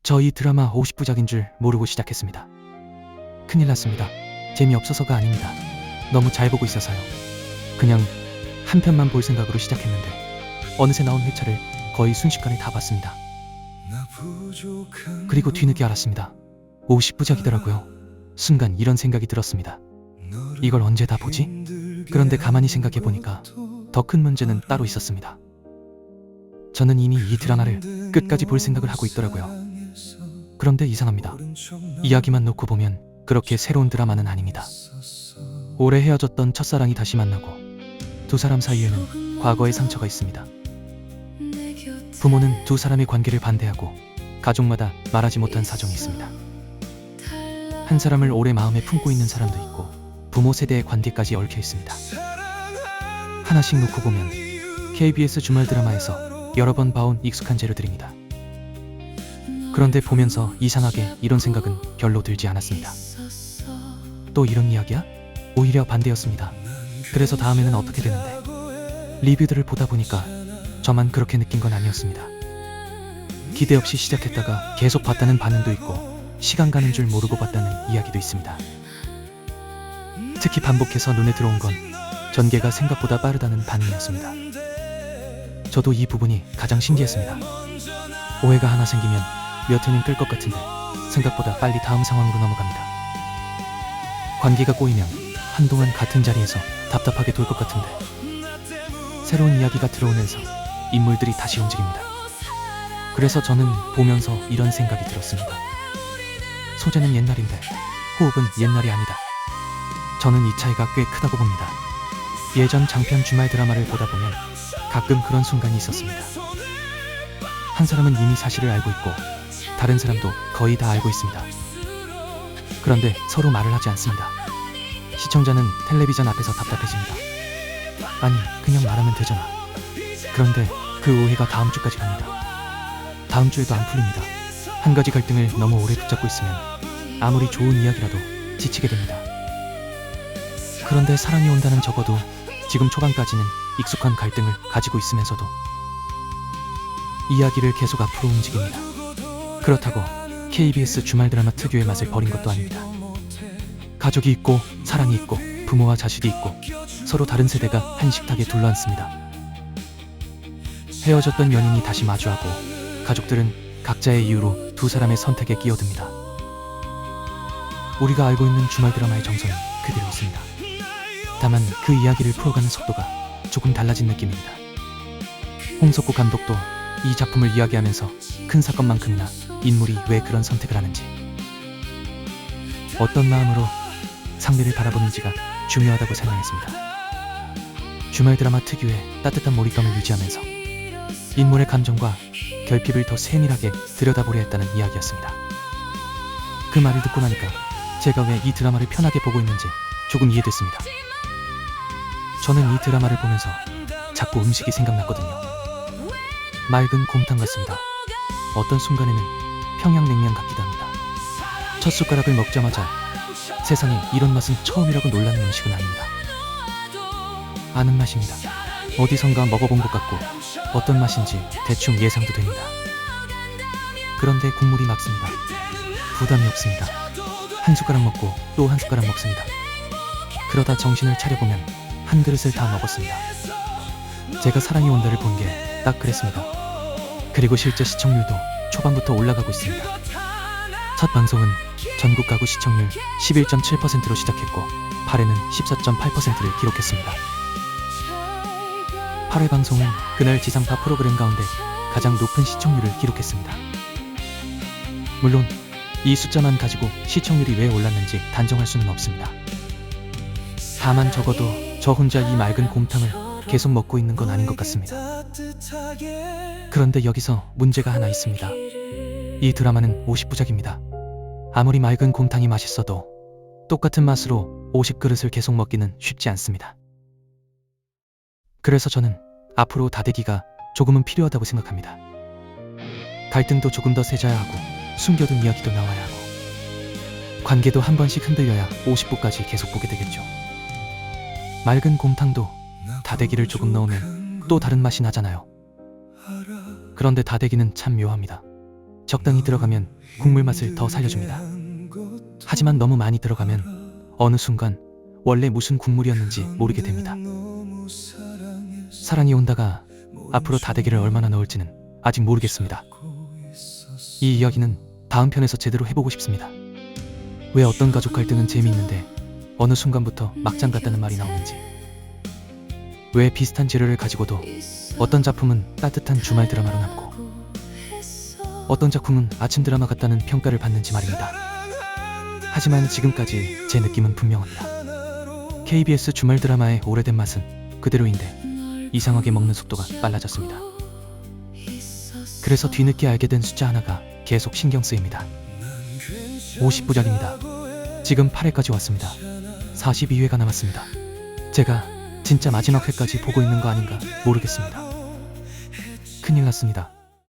저 이 드라마 50부작인 줄 모르고 시작했습니다. 큰일 났습니다. 재미없어서가 아닙니다. 너무 잘 보고 있어서요. 그냥 한 편만 볼 생각으로 시작했는데 어느새 나온 회차를 거의 순식간에 다 봤습니다. 그리고 뒤늦게 알았습니다. 50부작이더라고요. 순간 이런 생각이 들었습니다. 이걸 언제 다 보지? 그런데 가만히 생각해보니까 더 큰 문제는 따로 있었습니다. 저는 이미 이 드라마를 끝까지 볼 생각을 하고 있더라고요. 그런데 이상합니다. 이야기만 놓고 보면 그렇게 새로운 드라마는 아닙니다. 오래 헤어졌던 첫사랑이 다시 만나고 두 사람 사이에는 과거의 상처가 있습니다. 부모는 두 사람의 관계를 반대하고 가족마다 말하지 못한 사정이 있습니다. 한 사람을 오래 마음에 품고 있는 사람도 있고 부모 세대의 관계까지 얽혀 있습니다. 하나씩 놓고 보면 KBS 주말 드라마에서 여러 번 봐온 익숙한 재료들입니다. 그런데 보면서 이상하게 이런 생각은 별로 들지 않았습니다. 또 이런 이야기야? 오히려 반대였습니다. 그래서 다음에는 어떻게 되는데? 리뷰들을 보다 보니까 저만 그렇게 느낀 건 아니었습니다. 기대 없이 시작했다가 계속 봤다는 반응도 있고 시간 가는 줄 모르고 봤다는 이야기도 있습니다. 특히 반복해서 눈에 들어온 건 전개가 생각보다 빠르다는 반응이었습니다. 저도 이 부분이 가장 신기했습니다. 오해가 하나 생기면 몇 회는 끌 것 같은데 생각보다 빨리 다음 상황으로 넘어갑니다. 관계가 꼬이면 한동안 같은 자리에서 답답하게 돌 것 같은데 새로운 이야기가 들어오면서 인물들이 다시 움직입니다. 그래서 저는 보면서 이런 생각이 들었습니다. 소재는 옛날인데 호흡은 옛날이 아니다. 저는 이 차이가 꽤 크다고 봅니다. 예전 장편 주말 드라마를 보다 보면 가끔 그런 순간이 있었습니다. 한 사람은 이미 사실을 알고 있고 다른 사람도 거의 다 알고 있습니다. 그런데 서로 말을 하지 않습니다. 시청자는 텔레비전 앞에서 답답해집니다. 아니, 그냥 말하면 되잖아. 그런데 그 오해가 다음 주까지 갑니다. 다음 주에도 안 풀립니다. 한 가지 갈등을 너무 오래 붙잡고 있으면 아무리 좋은 이야기라도 지치게 됩니다. 그런데 사랑이 온다는 적어도 지금 초반까지는 익숙한 갈등을 가지고 있으면서도 이야기를 계속 앞으로 움직입니다. 그렇다고 KBS 주말 드라마 특유의 맛을 버린 것도 아닙니다. 가족이 있고 사랑이 있고 부모와 자식이 있고 서로 다른 세대가 한 식탁에 둘러앉습니다. 헤어졌던 연인이 다시 마주하고 가족들은 각자의 이유로 두 사람의 선택에 끼어듭니다. 우리가 알고 있는 주말 드라마의 정서는 그대로 있습니다. 다만 그 이야기를 풀어가는 속도가 조금 달라진 느낌입니다. 홍석구 감독도 이 작품을 이야기하면서 큰 사건만큼이나 인물이 왜 그런 선택을 하는지, 어떤 마음으로 상대를 바라보는지가 중요하다고 설명했습니다. 주말 드라마 특유의 따뜻한 몰입감을 유지하면서 인물의 감정과 결핍을 더 세밀하게 들여다보려 했다는 이야기였습니다. 그 말을 듣고 나니까 제가 왜 이 드라마를 편하게 보고 있는지 조금 이해됐습니다. 저는 이 드라마를 보면서 자꾸 음식이 생각났거든요. 맑은 곰탕 같습니다. 어떤 순간에는 평양냉면 같기도 합니다. 첫 숟가락을 먹자마자 세상에 이런 맛은 처음이라고 놀라는 음식은 아닙니다. 아는 맛입니다. 어디선가 먹어본 것 같고 어떤 맛인지 대충 예상도 됩니다. 그런데 국물이 맑습니다. 부담이 없습니다. 한 숟가락 먹고 또 한 숟가락 먹습니다. 그러다 정신을 차려보면 한 그릇을 다 먹었습니다. 제가 사랑이 온다를 본 게 딱 그랬습니다. 그리고 실제 시청률도 초반부터 올라가고 있습니다. 첫 방송은 전국 가구 시청률 11.7%로 시작했고 8회는 14.8%를 기록했습니다. 8회 방송은 그날 지상파 프로그램 가운데 가장 높은 시청률을 기록했습니다. 물론 이 숫자만 가지고 시청률이 왜 올랐는지 단정할 수는 없습니다. 다만 적어도 저 혼자 이 맑은 곰탕을 계속 먹고 있는 건 아닌 것 같습니다. 그런데 여기서 문제가 하나 있습니다. 이 드라마는 50부작입니다. 아무리 맑은 곰탕이 맛있어도 똑같은 맛으로 50그릇을 계속 먹기는 쉽지 않습니다. 그래서 저는 앞으로 다대기가 조금은 필요하다고 생각합니다. 갈등도 조금 더 세져야 하고 숨겨둔 이야기도 나와야 하고 관계도 한 번씩 흔들려야 50부까지 계속 보게 되겠죠. 맑은 곰탕도 다대기를 조금 넣으면 또 다른 맛이 나잖아요. 그런데 다대기는 참 묘합니다. 적당히 들어가면 국물 맛을 더 살려줍니다. 하지만 너무 많이 들어가면 어느 순간 원래 무슨 국물이었는지 모르게 됩니다. 사랑이 온다가 앞으로 다대기를 얼마나 넣을지는 아직 모르겠습니다. 이 이야기는 다음 편에서 제대로 해보고 싶습니다. 왜 어떤 가족 갈등은 재미있는데 어느 순간부터 막장 같다는 말이 나오는지, 왜 비슷한 재료를 가지고도 어떤 작품은 따뜻한 주말 드라마로 남고 어떤 작품은 아침 드라마 같다는 평가를 받는지 말입니다. 하지만 지금까지 제 느낌은 분명합니다. KBS 주말 드라마의 오래된 맛은 그대로인데 이상하게 먹는 속도가 빨라졌습니다. 그래서 뒤늦게 알게 된 숫자 하나가 계속 신경 쓰입니다. 50부작입니다. 지금 8회까지 왔습니다. 42회가 남았습니다. 제가 진짜 마지막 회까지 보고 있는 거 아닌가 모르겠습니다. 큰일 났습니다.